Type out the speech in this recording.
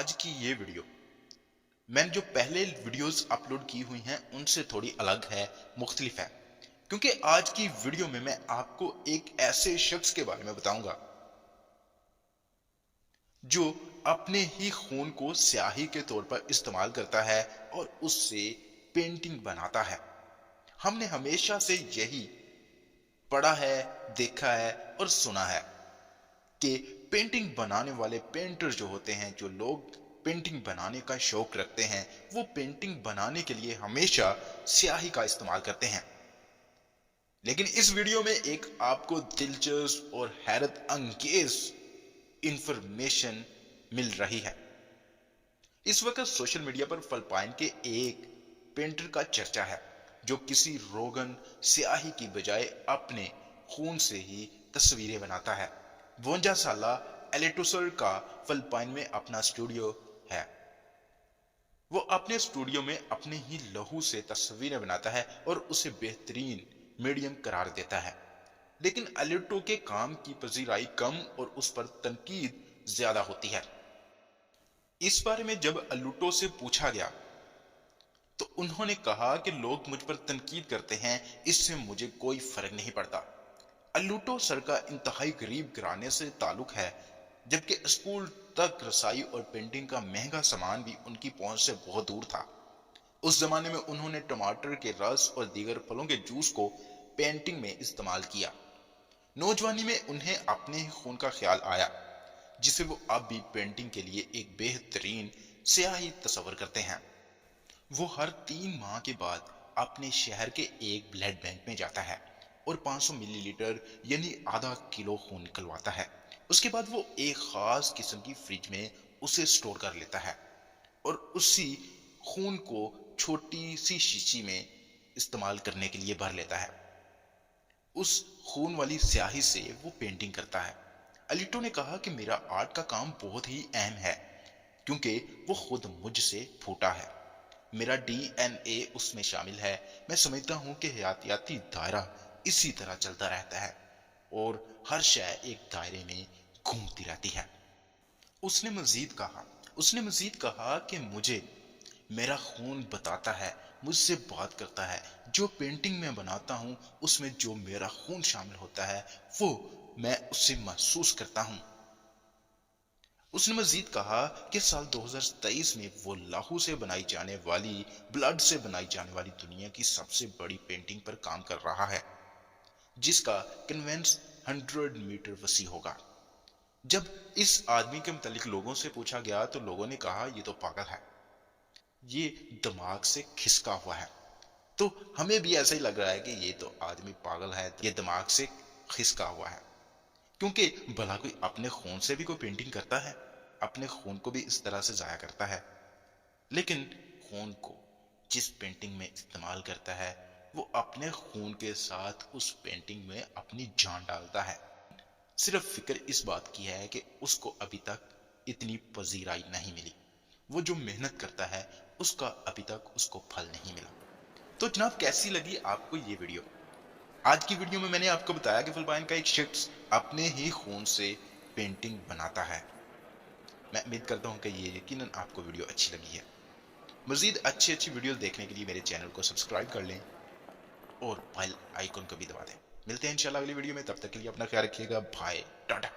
आज की ये वीडियो मैंने जो पहले वीडियोस अपलोड की हुई हैं उनसे थोड़ी अलग है, मुख्तलिफ है, क्योंकि आज की वीडियो में मैं आपको एक ऐसे शख्स के बारे में बताऊंगा जो अपने ही खून को स्याही के तौर पर इस्तेमाल करता है और उससे पेंटिंग बनाता है। हमने हमेशा से यही पढ़ा है, देखा है और सुना है कि पेंटिंग बनाने वाले पेंटर जो होते हैं, जो लोग पेंटिंग बनाने का शौक रखते हैं, वो पेंटिंग बनाने के लिए हमेशा स्याही का इस्तेमाल करते हैं। लेकिन इस वीडियो में एक आपको दिलचस्प और हैरत अंगेज इंफॉर्मेशन मिल रही है। इस वक्त सोशल मीडिया पर फिलिपाइन के एक पेंटर का चर्चा है जो किसी रोगन स्याही की बजाय अपने खून से ही तस्वीरें बनाता है। 52 साल एलेटोसर का फिलिपाइन में अपना स्टूडियो है। वो अपने स्टूडियो में अपने ही लहू से तस्वीरें बनाता है और उसे बेहतरीन मीडियम करार देता है। लेकिन एलेटो के काम की पजीराई कम और उस पर तनकीद ज्यादा होती है। इस बारे में जब एलेटो से पूछा गया तो उन्होंने कहा कि लोग मुझ पर तनकीद करते हैं, इससे मुझे कोई फर्क नहीं पड़ता। एलेटो सर का इंतहाई गरीब घराने से ताल्लुक है, जबकि स्कूल तक रसाई और पेंटिंग का महंगा सामान भी उनकी पहुंच से बहुत दूर था। उस जमाने में उन्होंने टमाटर के रस और दीगर फलों के जूस को पेंटिंग में इस्तेमाल किया। नौजवानी में उन्हें अपने ही खून का ख्याल आया, जिसे वो अब भी पेंटिंग के लिए एक बेहतरीन स्याही तस्वर करते हैं। वो हर 3 माह के बाद अपने शहर के एक ब्लड बैंक में जाता है और 500 मिलीलीटर यानी आधा किलो खून निकलवाता है। उसके बाद वो एक खास किस्म की फ्रिज में उसे स्टोर कर लेता है और उसी खून को छोटी सी शीशी में इस्तेमाल करने के लिए भर लेता है। उस खून वाली स्याही से वो पेंटिंग करता है। एलेटो ने कहा कि मेरा आर्ट का काम बहुत ही अहम है क्योंकि वो खुद मुझसे फूटा है। मेरा डीएनए उसमें शामिल है। मैं समझता हूं कि हयातियाती दायरा इसी तरह चलता रहता है और हर शय एक दायरे में घूमती रहती है। उसने मजीद कहा कि मुझे मेरा खून बताता है, मुझसे बात करता है। जो पेंटिंग में बनाता हूं उसमें जो मेरा खून शामिल होता है वो मैं उससे महसूस करता हूं। उसने मजीद कहा कि साल 2023 में वो लाहू से बनाई जाने वाली, ब्लड से बनाई जाने वाली दुनिया की सबसे बड़ी पेंटिंग पर काम कर रहा है, जिसका कन्वेंस 100 मीटर वसी होगा। जब इस आदमी के मुतालिक लोगों से पूछा गया तो लोगों ने कहा ये तो पागल है, ये दिमाग से खिसका हुआ है। तो हमें भी ऐसा ही लग रहा है कि ये तो आदमी पागल है, ये दिमाग से खिसका हुआ है। क्योंकि भला कोई अपने खून से भी कोई पेंटिंग करता है? अपने खून को भी इस तरह से जाया करता है? लेकिन खून को जिस पेंटिंग में इस्तेमाल करता है वो अपने खून के साथ उस पेंटिंग में अपनी जान डालता है। सिर्फ फिक्र इस बात की है कि उसको अभी तक इतनी पजीराई नहीं मिली। वो जो मेहनत करता है उसका अभी तक उसको फल नहीं मिला। तो जनाब, कैसी लगी आपको ये वीडियो? आज की वीडियो में मैंने आपको बताया कि फिलिपाइन का एक शख्स अपने ही खून से पेंटिंग बनाता है। मैं उम्मीद करता हूं कि ये यकीनन आपको वीडियो अच्छी लगी है। मजीद अच्छी वीडियो देखने के लिए मेरे चैनल को सब्सक्राइब कर लें और बेल आइकन को भी दबा दें। मिलते हैं इंशाल्लाह अगली वीडियो में, तब तक के लिए अपना ख्याल रखिएगा। बाय, टाटा।